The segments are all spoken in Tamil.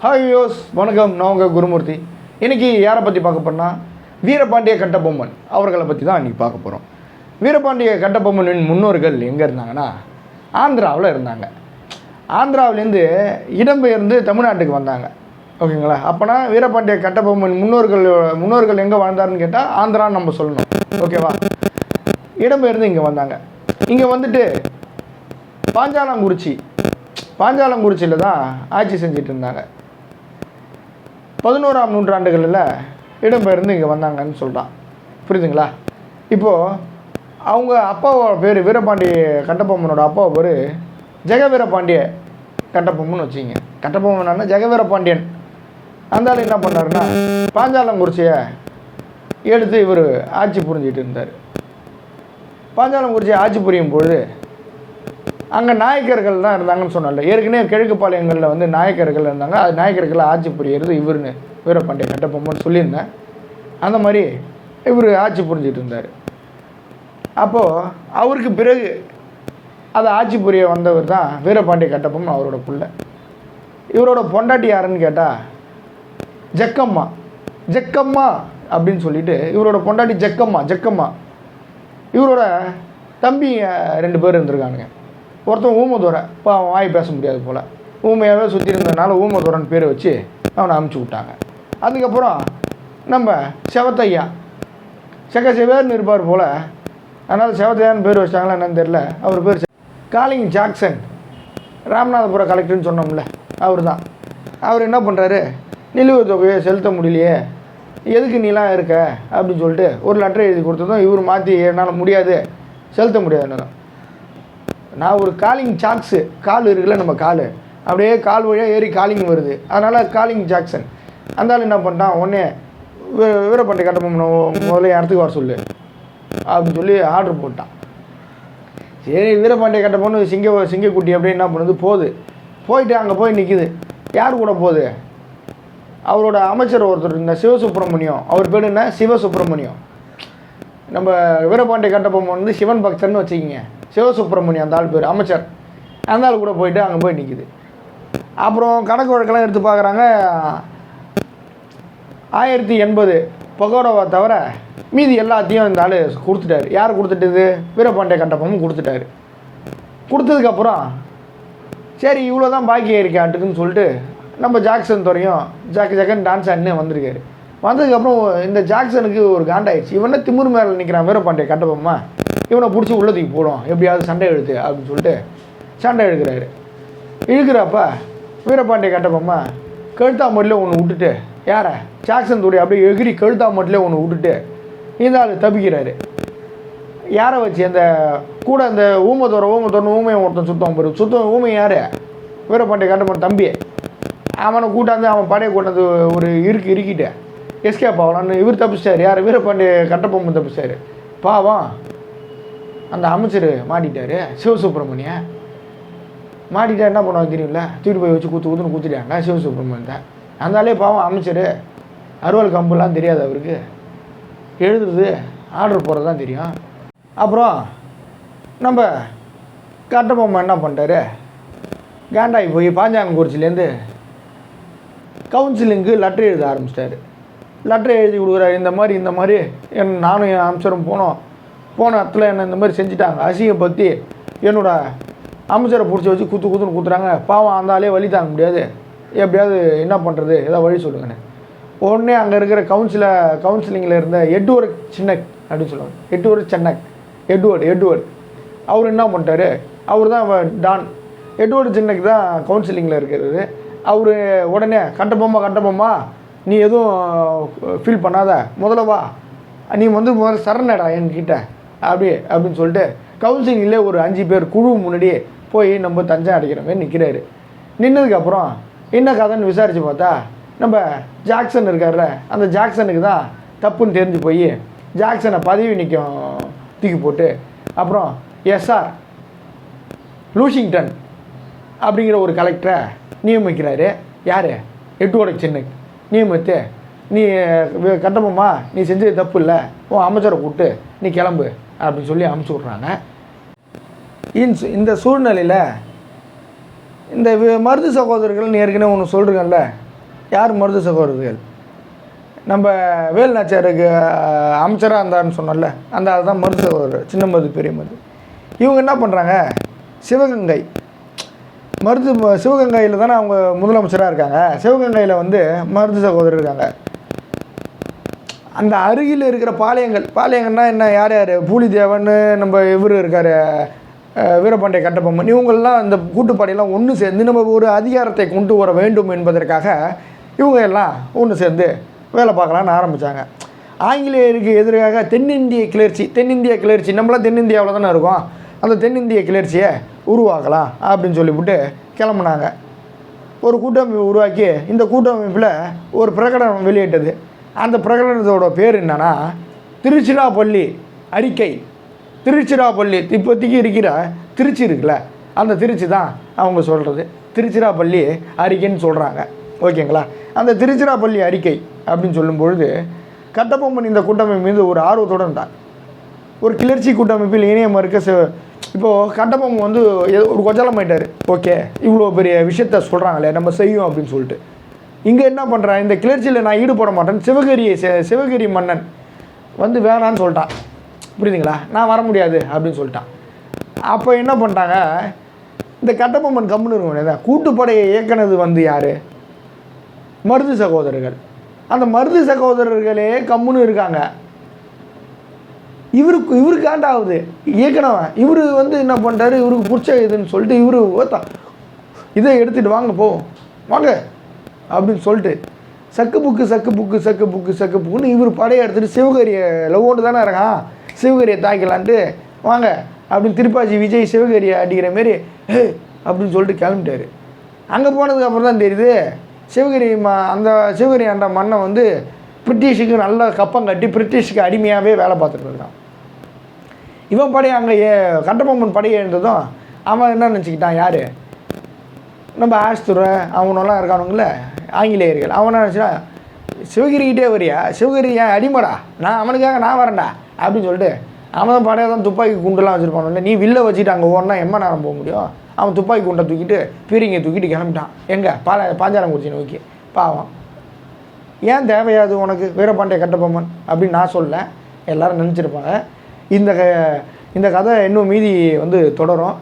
ஹாய் யோஸ் வணக்கம், நான் உங்கள் குருமூர்த்தி. இன்றைக்கி யாரை பற்றி பார்க்க போனால் வீரபாண்டிய கட்டபொம்மன் அவர்களை பற்றி தான் இன்றைக்கி பார்க்க போகிறோம். வீரபாண்டிய கட்டபொம்மனின் முன்னோர்கள் எங்கே இருந்தாங்கன்னா ஆந்திராவில் இருந்தாங்க. ஆந்திராவிலேருந்து இடம்பெயர்ந்து தமிழ்நாட்டுக்கு வந்தாங்க. ஓகேங்களா? அப்போனா வீரபாண்டிய கட்டபொம்மன் முன்னோர்கள் எங்கே வாழ்ந்தாருன்னு கேட்டால் ஆந்திரான்னு நம்ம சொல்லணும். ஓகேவா? இடம்பெயர்ந்து இங்கே வந்தாங்க. இங்கே வந்துட்டு பாஞ்சாலங்குறிச்சியில் தான் ஆட்சி செஞ்சிட்டு இருந்தாங்க. 11ஆம் நூற்றாண்டுகளில் இடம்பெயர்ந்து இங்கே வந்தாங்கன்னு சொல்கிறான். புரியுதுங்களா? இப்போது அவங்க அப்பாவோட பேர் வீரபாண்டிய கட்டபொம்மனோட அப்பாவை பேர் ஜெகவீரபாண்டிய கட்டபொம்மன் வச்சுங்க. கட்டபொம்மன்னா ஜெகவீரபாண்டியன். அந்த ஆள் என்ன பண்ணாருன்னா பாஞ்சாலங்குறிச்சியை எடுத்து இவர் ஆட்சி புரிஞ்சிட்டு இருந்தார். பாஞ்சாலங்குறிச்சியை ஆட்சி புரியும் பொழுது அங்கே நாயக்கர்கள் தான் இருந்தாங்கன்னு சொன்னால. ஏற்கனவே கிழக்கு பாளையங்களில் வந்து நாயக்கர்கள் இருந்தாங்க. அது நாயக்கர்களை ஆட்சி புரிகிறது இவருன்னு வீரபாண்டிய கட்டபொம்மன் சொல்லியிருந்தேன். அந்த மாதிரி இவர் ஆட்சி புரிஞ்சிட்டு இருந்தார். அப்போது அவருக்கு பிறகு அதை ஆட்சி புரிய வந்தவர் தான் வீரபாண்டிய கட்டபொம்மன், அவரோட பிள்ளை. இவரோட பொண்டாட்டி யாருன்னு கேட்டால் ஜக்கம்மா அப்படின்னு சொல்லிட்டு இவரோட பொண்டாட்டி ஜக்கம்மா. இவரோட தம்பி 2 பேர் இருந்திருக்கானுங்க. ஒருத்தன் ஊமதுரை, இப்போ அவன் வாய் பேச முடியாது போல், ஊமையாகவே சுற்றி இருந்ததுனால ஊமதுரன்னு பேரை வச்சு அவனை அமுச்சு விட்டாங்க. அதுக்கப்புறம் நம்ம செவத்தையா செவேர்னு இருப்பார் போல், அதனால் செவத்தையான்னு பேர் வச்சிட்டாங்களா என்னன்னு தெரில. அவர் பேர் காலிங் ஜாக்சன், ராமநாதபுரம் கலெக்டர்னு சொன்னோம்ல, அவர் தான். அவர் என்ன பண்ணுறாரு, நிலுவைத் தொகையை செலுத்த முடியலையே, எதுக்கு நீலாம் இருக்க அப்படின்னு சொல்லிட்டு ஒரு லெட்டர் எழுதி கொடுத்ததும் இவர் மாற்றி என்னால் முடியாது, செலுத்த முடியாதுன்னு. நான் ஒரு காலிங் ஜாக்ஸு, கால் இருக்குல்ல நம்ம கால், அப்படியே கால் வழியாக ஏறி காலிங் வருது, அதனால் காலிங் ஜாக்சன். அந்த ஆள் என்ன பண்ணிட்டான், உடனே வீரபாண்டிய கட்டபொம்மன் முதல்ல இடத்துக்கு வர சொல்லு அப்படின்னு சொல்லி ஆர்டர் போட்டான். சரி, வீரபாண்டிய கட்டபொம்மன் சிங்கக்குட்டி அப்படியே என்ன பண்ணுது, போயிட்டு அங்கே போய் நிற்கிது. யார் கூட போகுது, அவரோட அமைச்சர் ஒருத்தர் இந்த சிவசுப்ரமணியம், அவர் பேர் என்ன, சிவசுப்ரமணியம். நம்ம வீரபாண்டிய கட்டபொம்மன் வந்து சிவன் பக்தர்னு வச்சுக்கிங்க, சிவசுப்ரமணியம் அந்த ஆள் பேர், அமைச்சர். அந்த ஆள் கூட போயிட்டு அங்கே போய் நிற்கிது. அப்புறம் கணக்கு வழக்கெல்லாம் எடுத்து பார்க்குறாங்க. 1080 பகோடாவை தவிர மீதி எல்லாத்தையும் இந்த ஆள் கொடுத்துட்டாரு. யார் கொடுத்துட்டது, வீரபாண்டிய கட்டபொம்மன் கொடுத்துட்டாரு. கொடுத்ததுக்கப்புறம் சரி இவ்வளோ தான் பாக்கி இருக்காட்டுக்குன்னு சொல்லிட்டு நம்ம ஜாக்சன் துறையும் ஜாக்கன் டான்ஸ் ஆடினே வந்திருக்காரு. வந்ததுக்கப்புறம் இந்த ஜாக்சனுக்கு ஒரு காண்டாயிடுச்சு. இவனை திமிரு மேலே நிற்கிறான் வீரபாண்டிய கட்டபொம்மன், இவனை பிடிச்சி உள்ளத்துக்கு போடும், எப்படியாவது சண்டை இழுத்து அப்படின்னு சொல்லிட்டு சண்டை இழுக்கிறப்ப வீரபாண்டிய கட்டபொம்மன் கழுத்தாமட்டில் ஒன்று விட்டுட்டு, யாரை, ஜாக்சன் துறை அப்படியே எகிரி கழுத்தாமட்டில் ஒன்று விட்டுட்டு இந்த ஆள் தப்பிக்கிறாரு. யாரை வச்சு, அந்த கூட அந்த ஊமத்தோரன்னு ஊமையை ஒருத்தன் சுத்தம் ஊமை யார், வீரபாண்டிய கட்டபொம்மன் தம்பி. அவனை கூட்டாந்து அவன் படையை கூட்டாந்து ஒரு இருக்கிட்டு எஸ்கேப் ஆகலான்னு இவர் தப்பிச்சிட்டார். யார், வீரபாண்டிய கட்டபொம்மன் தப்பிச்சிட்டாரு. பாவம் அந்த அமைச்சர் மாட்டிட்டார், சிவசுப்ரமணியன் மாட்டிட்டா என்ன பண்ணுவாங்க தெரியும்ல, தூக்கிட்டு போய் வச்சு குத்துன்னு குத்துட்டாங்க சிவசுப்ரமணியன் தான். அந்தாலே பாவம் அமைச்சர் அறுவல் கம்புலாம் தெரியாது அவருக்கு, எழுதுறது ஆர்டர் போடுறது தான் தெரியும். அப்புறம் நம்ம கட்டபொம்மன் என்ன பண்ணிட்டாரு, காண்டாகி போய் பாஞ்சாலங்குறிச்சிலேருந்து கவுன்சிலிங்கு லெட்டர் எழுத ஆரம்பிச்சிட்டாரு. லெட்டர் எழுதி கொடுக்குறாரு, இந்த மாதிரி நானும் என் அமைச்சரும் போன இடத்துல என்ன இந்த மாதிரி செஞ்சுட்டாங்க, அசிங்கப்படுத்தி என்னோடய அமைச்சரை பிடிச்சி வச்சு குத்துன்னு குத்துறாங்க. பாவம் அந்த வழி தாங்க முடியாது, எப்படியாவது என்ன பண்ணுறது, ஏதாவது வழி சொல்லுங்கன்னு. உடனே அங்கே இருக்கிற கவுன்சிலிங்கில் இருந்த எட்வர்ட் சின்னக் அப்படின்னு சொல்லுவாங்க, எட்வர்ட் அவர் என்ன பண்ணிட்டாரு, அவர் தான் டான். எட்வர்ட் சின்னக் தான் கவுன்சிலிங்கில் இருக்கிறது. அவர் உடனே கட்டபொம்மா நீ எதுவும் ஃபீல் பண்ணாத, முதல்ல வா, நீ வந்து முதல்ல சரணடா என்கிட்ட அப்படின்னு சொல்லிட்டு கவுன்சிலிங்லே ஒரு 5 பேர் குழு முன்னாடியே போய் நம்ம தஞ்சை அடைக்கிற மாதிரி நிற்கிறாரு. நின்னதுக்கப்புறம் என்ன கதைன்னு விசாரித்து பார்த்தா நம்ம ஜாக்சன் இருக்கார்ல, அந்த ஜாக்சனுக்கு தான் தப்புன்னு தெரிஞ்சு போய் ஜாக்சனை பதவி நீக்கம் தூக்கி போட்டு அப்புறம் எஸ்ஆர் லூஷிங்டன் அப்படிங்கிற ஒரு கலெக்டரை நியமிக்கிறாரு. யார், எட்வர்ட் சின்னக் நியமித்து, நீ கட்டபொம்மா நீ செஞ்சது தப்பு இல்லை, உன் அமைச்சரை கூப்பிட்டு நீ கிளம்பு அப்படின்னு சொல்லி அனுப்பிச்சி விட்றாங்க. இந்த சூழ்நிலையில் இந்த மருது சகோதரர்கள்னு ஏற்கனவே ஒன்று சொல்கிறேன்ல, யார் மருது சகோதரர்கள்? நம்ம வேலுநாச்சியாருக்கு அமைச்சராக இருந்தார்னு சொன்னோம்ல, அந்த அதுதான் மருது சகோதரர், சின்ன மருது பெரிய மருது. இவங்க என்ன பண்ணுறாங்க, சிவகங்கை சிவகங்கையில் தானே அவங்க முதலமைச்சராக இருக்காங்க. சிவகங்கையில் வந்து மருது சகோதரர் இருக்காங்க. அந்த அருகில் இருக்கிற பாளையங்கள்னா என்ன, யார் பூலிதேவன், நம்ம இவர் இருக்கார் வீரபாண்டிய கட்டபொம்மன், இவங்கெல்லாம் இந்த கூட்டுப்பாடையெல்லாம் ஒன்று சேர்ந்து நம்ம ஒரு அதிகாரத்தை கொண்டு வர வேண்டும் என்பதற்காக இவங்க எல்லாம் ஒன்று சேர்ந்து வேலை பார்க்கலான்னு ஆரம்பித்தாங்க. ஆங்கிலேயருக்கு எதிராக தென்னிந்திய கிளர்ச்சி நம்மளாம் தென்னிந்தியாவில் தானே இருக்கோம், அந்த தென்னிந்திய கிளர்ச்சியை உருவாக்கலாம் அப்படின்னு சொல்லிவிட்டு கிளம்புனாங்க. ஒரு கூட்டமைப்பு உருவாக்கி இந்த கூட்டமைப்பில் ஒரு பிரகடனம் வெளியிட்டது. அந்த பிரகடனத்தோட பேர் என்னன்னா திருச்சிராப்பள்ளி அறிக்கை. திருச்சிராப்பள்ளி இப்போதைக்கு இருக்கிற திருச்சி இருக்குல்ல, அந்த திருச்சி தான் அவங்க சொல்கிறது திருச்சிராப்பள்ளி அறிக்கைன்னு சொல்கிறாங்க. ஓகேங்களா? அந்த திருச்சிராப்பள்ளி அறிக்கை அப்படின்னு சொல்லும்பொழுது கட்டபொம்மன் இந்த கூட்டமைப்பு மீது ஒரு ஆர்வத்தோடு இருந்தார். ஒரு கிளர்ச்சி கூட்டமைப்பில் இணைய மறுக்க இப்போது கட்டபொம்மன் வந்து ஒரு கொச்சலமாயிட்டார். ஓகே, இவ்வளோ பெரிய விஷயத்த சொல்கிறாங்களே, நம்ம செய்யும் அப்படின்னு சொல்லிட்டு இங்கே என்ன பண்ணுறேன், இந்த கிளர்ச்சியில் நான் ஈடுபட மாட்டேன். சிவகிரி மன்னன் வந்து வேணான்னு சொல்லிட்டான். புரியுதுங்களா? நான் வர முடியாது அப்படின்னு சொல்லிட்டான். அப்போ என்ன பண்ணிட்டாங்க, இந்த கட்டபொம்மன் கம்முன்னு இருக்கும். கூட்டுப்படையை இயக்குனது வந்து யார்? மருது சகோதரர்கள். அந்த மருது சகோதரர்களே கம்முன்னு இருக்காங்க. இவருக்கு ஆண்டாகுது இயக்குனவன். இவர் வந்து என்ன பண்ணிட்டாரு, இவருக்கு பிடிச்ச இதுன்னு சொல்லிட்டு இவர் இதை எடுத்துகிட்டு வாங்க அப்படின்னு சொல்லிட்டு சக்கு புக்குன்னு இவர் படையை எடுத்துகிட்டு சிவகரியை லவ்வோண்டு தானே இருக்கான், சிவகரியை தாக்கலான்ட்டு வாங்க அப்படின்னு திருப்பாச்சி விஜய் சிவகரியை அடிக்கிற மாரி அப்படின்னு சொல்லிட்டு கிளம்பிட்டார். அங்கே போனதுக்கப்புறம் தான் தெரியுது அந்த சிவகரி ஆண்ட மண்ணை வந்து பிரிட்டிஷுக்கு நல்ல கப்பம் கட்டி பிரிட்டிஷுக்கு அடிமையாகவே வேலை பார்த்துட்டு இருக்கான். இவன் படையை அங்கே கட்டபொம்மன் படையை எழுந்ததும் அவன் என்ன நினச்சிக்கிட்டான், யார் நம்ம ஆஸ்துரை அவனெல்லாம் இருக்கானுங்கள ஆங்கிலேயர்கள், அவன் என்ன நினச்சினா சிவகிரிக்கிட்டே வரியா, சிவகிரி ஏன் அடிமடா, அவனுக்காக நான் வரேன்டா அப்படின்னு சொல்லிட்டு அவன் படையை தான் துப்பாக்கி குண்டுலாம் வச்சுருப்பானுல்ல, நீ வில்ல வச்சுட்டு அங்கே ஓடனா எம்ம நேரம் போக முடியும். அவன் துப்பாக்கி குண்டை தூக்கிட்டு பீரிங்கை தூக்கிட்டு கிளம்பிட்டான். எங்கே பாஞ்சாலங்குறிச்சி நோக்கி. பாவம், ஏன் தேவையாது உனக்கு வீரபாண்டிய கட்டபொம்மன் அப்படின்னு நான் சொல்ல, எல்லோரும் நினச்சிருப்பாங்க. இந்த கதை இன்னும் மீதி வந்து தொடரும்.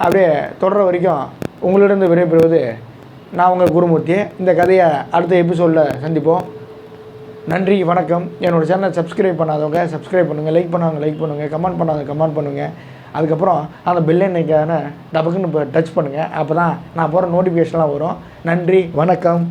அப்படியே தொடர வரைக்கும் உங்களிடம் விடைபெறுவது நான் உங்கள் குருமூர்த்தி. இந்த கதையை அடுத்த எபிசோடில் சந்திப்போம். நன்றி, வணக்கம். என்னோடய சேனலை சப்ஸ்கிரைப் பண்ணாதவங்க சப்ஸ்கிரைப் பண்ணுங்கள், லைக் பண்ணுங்கள், கமெண்ட் பண்ணாதவங்க கமெண்ட் பண்ணுங்கள். அதுக்கப்புறம் அந்த பெல் ஐக்கான டபக்குன்னு இப்போ டச் பண்ணுங்கள். அப்போ தான் நான் போகிற நோட்டிஃபிகேஷன்லாம் வரும். நன்றி, வணக்கம்.